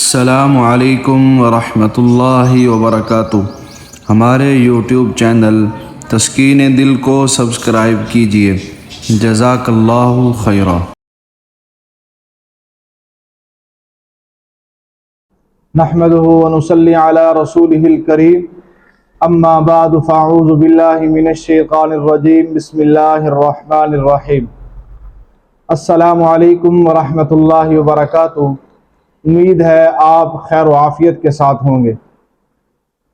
السلام علیکم ورحمۃ اللہ وبرکاتہ۔ ہمارے یوٹیوب چینل تسکین دل کو سبسکرائب کیجیے۔ جزاک اللہ خیرا۔ نحمده ونصلي على رسوله الكريم اما بعد فاعوذ بالله من الشیطان الرجیم بسم اللہ الرحمن الرحیم۔ السلام علیکم ورحمۃ اللہ وبرکاتہ۔ امید ہے آپ خیر و عافیت کے ساتھ ہوں گے۔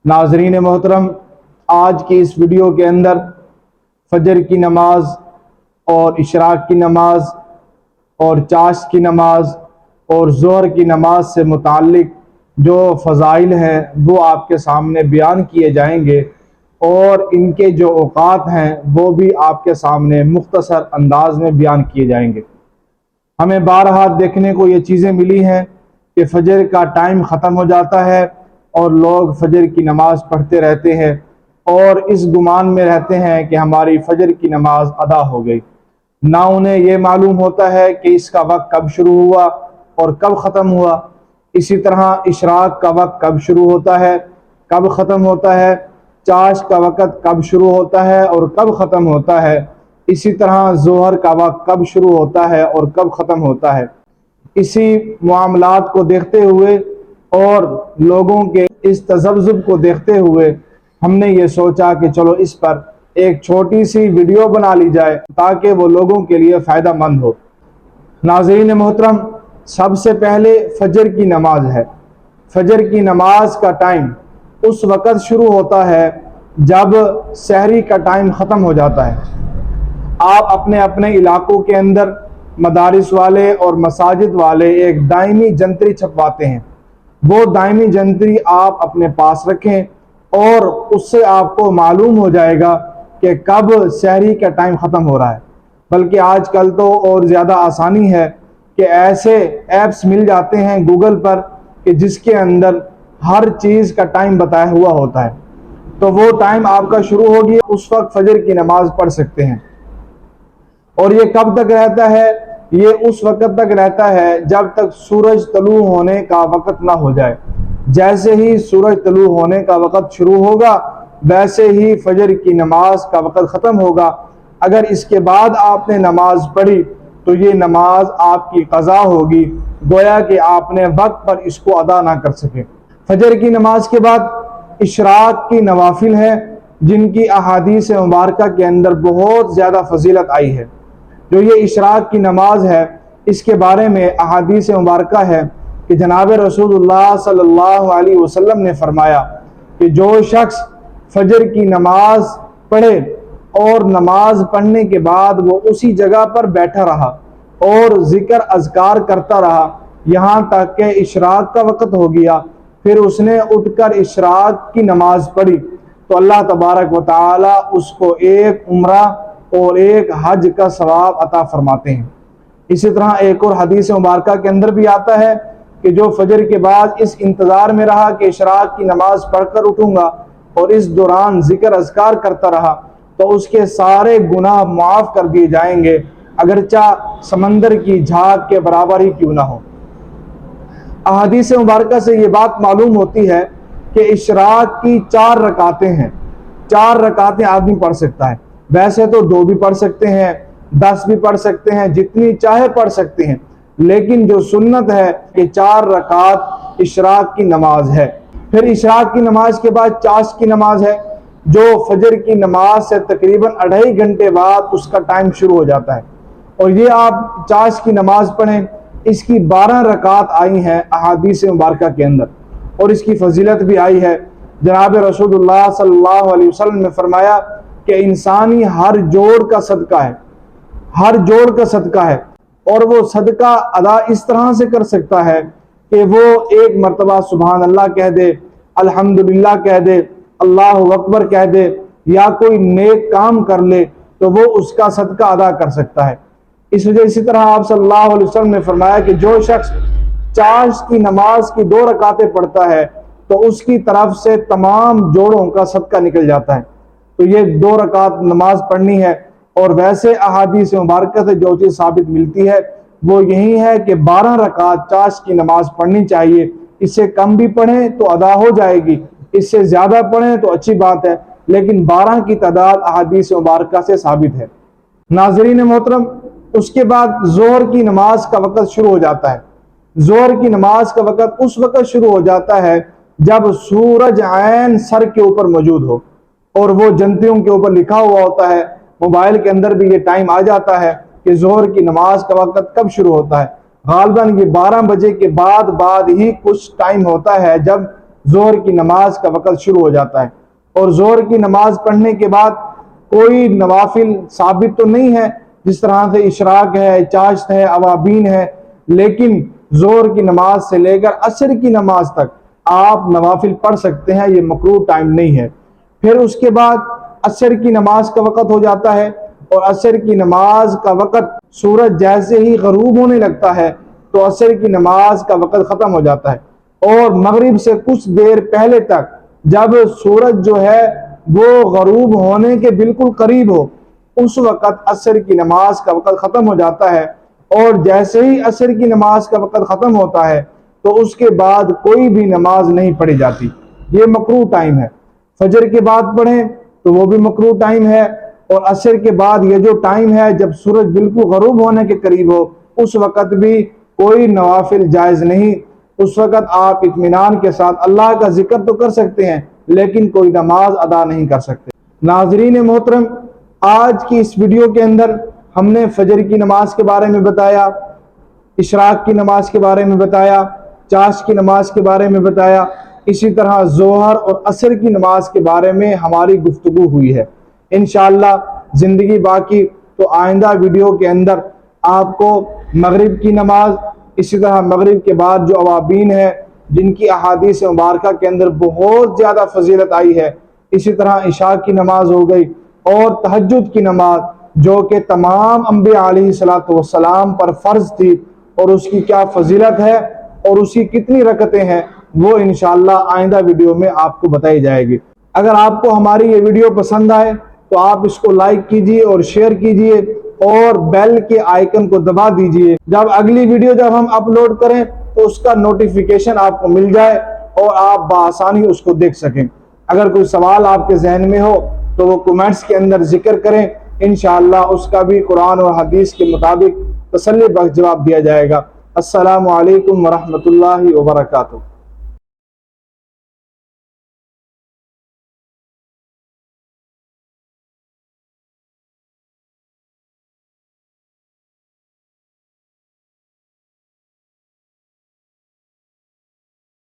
ناظرین محترم، آج کی اس ویڈیو کے اندر فجر کی نماز اور اشراق کی نماز اور چاشت کی نماز اور ظہر کی نماز سے متعلق جو فضائل ہیں وہ آپ کے سامنے بیان کیے جائیں گے، اور ان کے جو اوقات ہیں وہ بھی آپ کے سامنے مختصر انداز میں بیان کیے جائیں گے۔ ہمیں بارہا دیکھنے کو یہ چیزیں ملی ہیں کہ فجر کا ٹائم ختم ہو جاتا ہے اور لوگ فجر کی نماز پڑھتے رہتے ہیں اور اس گمان میں رہتے ہیں کہ ہماری فجر کی نماز ادا ہو گئی، نہ انہیں یہ معلوم ہوتا ہے کہ اس کا وقت کب شروع ہوا اور کب ختم ہوا۔ اسی طرح اشراق کا وقت کب شروع ہوتا ہے، کب ختم ہوتا ہے، چاشت کا وقت کب شروع ہوتا ہے اور کب ختم ہوتا ہے، اسی طرح ظہر کا وقت کب شروع ہوتا ہے اور کب ختم ہوتا ہے۔ اسی معاملات کو دیکھتے ہوئے اور لوگوں کے اس تذبذب کو دیکھتے ہوئے ہم نے یہ سوچا کہ چلو اس پر ایک چھوٹی سی ویڈیو بنا لی جائے تاکہ وہ لوگوں کے لیے فائدہ مند ہو۔ ناظرین محترم، سب سے پہلے فجر کی نماز ہے۔ فجر کی نماز کا ٹائم اس وقت شروع ہوتا ہے جب سحری کا ٹائم ختم ہو جاتا ہے۔ آپ اپنے اپنے علاقوں کے اندر مدارس والے اور مساجد والے ایک دائمی جنتری چھپواتے ہیں۔ وہ دائمی جنتری آپ اپنے پاس رکھیں اور اس سے آپ کو معلوم ہو جائے گا کہ کب سحری کا ٹائم ختم ہو رہا ہے۔ بلکہ آج کل تو اور زیادہ آسانی ہے کہ ایسے ایپس مل جاتے ہیں گوگل پر کہ جس کے اندر ہر چیز کا ٹائم بتایا ہوا ہوتا ہے، تو وہ ٹائم آپ کا شروع ہوگی، اس وقت فجر کی نماز پڑھ سکتے ہیں۔ اور یہ کب تک رہتا ہے؟ یہ اس وقت تک رہتا ہے جب تک سورج طلوع ہونے کا وقت نہ ہو جائے۔ جیسے ہی سورج طلوع ہونے کا وقت شروع ہوگا ویسے ہی فجر کی نماز کا وقت ختم ہوگا۔ اگر اس کے بعد آپ نے نماز پڑھی تو یہ نماز آپ کی قضا ہوگی، گویا کہ آپ نے وقت پر اس کو ادا نہ کر سکے۔ فجر کی نماز کے بعد اشراق کی نوافل ہیں جن کی احادیث مبارکہ کے اندر بہت زیادہ فضیلت آئی ہے۔ جو یہ اشراق کی نماز ہے اس کے بارے میں احادیث مبارکہ ہے کہ جناب رسول اللہ صلی اللہ علیہ وسلم نے فرمایا کہ جو شخص فجر کی نماز پڑھے اور نماز پڑھنے کے بعد وہ اسی جگہ پر بیٹھا رہا اور ذکر اذکار کرتا رہا یہاں تک کہ اشراق کا وقت ہو گیا، پھر اس نے اٹھ کر اشراق کی نماز پڑھی، تو اللہ تبارک و تعالی اس کو ایک عمرہ اور ایک حج کا ثواب عطا فرماتے ہیں۔ اسی طرح ایک اور حدیث مبارکہ کے اندر بھی آتا ہے کہ جو فجر کے بعد اس انتظار میں رہا کہ اشراق کی نماز پڑھ کر اٹھوں گا اور اس دوران ذکر اذکار کرتا رہا تو اس کے سارے گناہ معاف کر دیے جائیں گے، اگرچہ سمندر کی جھاگ کے برابر ہی کیوں نہ ہو۔ احادیث مبارکہ سے یہ بات معلوم ہوتی ہے کہ اشراق کی 4 رکعتیں ہیں۔ 4 رکعتیں آدمی پڑھ سکتا ہے، ویسے تو 2 بھی پڑھ سکتے ہیں، 10 بھی پڑھ سکتے ہیں، جتنی چاہے پڑھ سکتے ہیں، لیکن جو سنت ہے کہ 4 رکعت اشراق کی نماز ہے۔ پھر اشراق کی نماز کے بعد چاشت کی نماز ہے جو فجر کی نماز سے تقریباً 2.5 گھنٹے بعد اس کا ٹائم شروع ہو جاتا ہے، اور یہ آپ چاشت کی نماز پڑھیں۔ اس کی 12 رکعت آئی ہیں احادیث مبارکہ کے اندر اور اس کی فضیلت بھی آئی ہے۔ جناب رسول اللہ صلی اللہ علیہ وسلم نے فرمایا کہ انسانی ہر جوڑ کا صدقہ ہے، ہر جوڑ کا صدقہ ہے، اور وہ صدقہ ادا اس طرح سے کر سکتا ہے کہ وہ ایک مرتبہ سبحان اللہ کہہ دے، الحمدللہ کہہ دے، اللہ اکبر کہہ دے، یا کوئی نیک کام کر لے تو وہ اس کا صدقہ ادا کر سکتا ہے۔ اسی طرح آپ صلی اللہ علیہ وسلم نے فرمایا کہ جو شخص چاشت کی نماز کی 2 رکعتیں پڑھتا ہے تو اس کی طرف سے تمام جوڑوں کا صدقہ نکل جاتا ہے۔ تو یہ 2 رکعت نماز پڑھنی ہے، اور ویسے احادیث مبارکہ سے جو چیز ثابت ملتی ہے وہ یہی ہے کہ 12 رکعت چاشت کی نماز پڑھنی چاہیے، اس سے کم بھی پڑھیں تو ادا ہو جائے گی، اس سے زیادہ پڑھیں تو اچھی بات ہے، لیکن 12 کی تعداد احادیث مبارکہ سے ثابت ہے۔ ناظرین محترم، اس کے بعد ظہر کی نماز کا وقت شروع ہو جاتا ہے۔ ظہر کی نماز کا وقت اس وقت شروع ہو جاتا ہے جب سورج عین سر کے اوپر موجود ہو، اور وہ جنتیوں کے اوپر لکھا ہوا ہوتا ہے، موبائل کے اندر بھی یہ ٹائم آ جاتا ہے کہ ظہر کی نماز کا وقت کب شروع ہوتا ہے۔ غالباً یہ 12 بجے کے بعد ہی کچھ ٹائم ہوتا ہے جب ظہر کی نماز کا وقت شروع ہو جاتا ہے، اور ظہر کی نماز پڑھنے کے بعد کوئی نوافل ثابت تو نہیں ہے، جس طرح سے اشراق ہے، چاشت ہے، اوابین ہے، لیکن ظہر کی نماز سے لے کر عصر کی نماز تک آپ نوافل پڑھ سکتے ہیں، یہ مکروہ ٹائم نہیں ہے۔ پھر اس کے بعد عصر کی نماز کا وقت ہو جاتا ہے، اور عصر کی نماز کا وقت سورج جیسے ہی غروب ہونے لگتا ہے تو عصر کی نماز کا وقت ختم ہو جاتا ہے، اور مغرب سے کچھ دیر پہلے تک جب سورج جو ہے وہ غروب ہونے کے بالکل قریب ہو، اس وقت عصر کی نماز کا وقت ختم ہو جاتا ہے، اور جیسے ہی عصر کی نماز کا وقت ختم ہوتا ہے تو اس کے بعد کوئی بھی نماز نہیں پڑھی جاتی، یہ مکروہ ٹائم ہے۔ فجر کے بعد پڑھیں تو وہ بھی مکروہ ٹائم ہے، اور عصر کے بعد یہ جو ٹائم ہے جب سورج بالکل غروب ہونے کے قریب ہو، اس وقت بھی کوئی نوافل جائز نہیں۔ اس وقت آپ اطمینان کے ساتھ اللہ کا ذکر تو کر سکتے ہیں، لیکن کوئی نماز ادا نہیں کر سکتے۔ ناظرین محترم، آج کی اس ویڈیو کے اندر ہم نے فجر کی نماز کے بارے میں بتایا، اشراق کی نماز کے بارے میں بتایا، چاشت کی نماز کے بارے میں بتایا، اسی طرح ظہر اور عصر کی نماز کے بارے میں ہماری گفتگو ہوئی ہے۔ انشاءاللہ زندگی باقی تو آئندہ ویڈیو کے اندر آپ کو مغرب کی نماز، اسی طرح مغرب کے بعد جو اوابین ہے جن کی احادیث مبارکہ کے اندر بہت زیادہ فضیلت آئی ہے، اسی طرح عشاء کی نماز ہو گئی، اور تہجد کی نماز جو کہ تمام انبیاء علیہ السلام پر فرض تھی، اور اس کی کیا فضیلت ہے اور اس کی کتنی رکعتیں ہیں، وہ انشاءاللہ آئندہ ویڈیو میں آپ کو بتائی جائے گی۔ اگر آپ کو ہماری یہ ویڈیو پسند آئے تو آپ اس کو لائک کیجئے اور شیئر کیجئے، اور بیل کے آئیکن کو دبا دیجئے، جب اگلی ویڈیو جب ہم اپلوڈ کریں تو اس کا نوٹیفیکیشن آپ کو مل جائے اور آپ بآسانی اس کو دیکھ سکیں۔ اگر کوئی سوال آپ کے ذہن میں ہو تو وہ کمنٹس کے اندر ذکر کریں، انشاءاللہ اس کا بھی قرآن اور حدیث کے مطابق تسلی بخش جواب دیا جائے گا۔ السلام علیکم ورحمۃ اللہ وبرکاتہ۔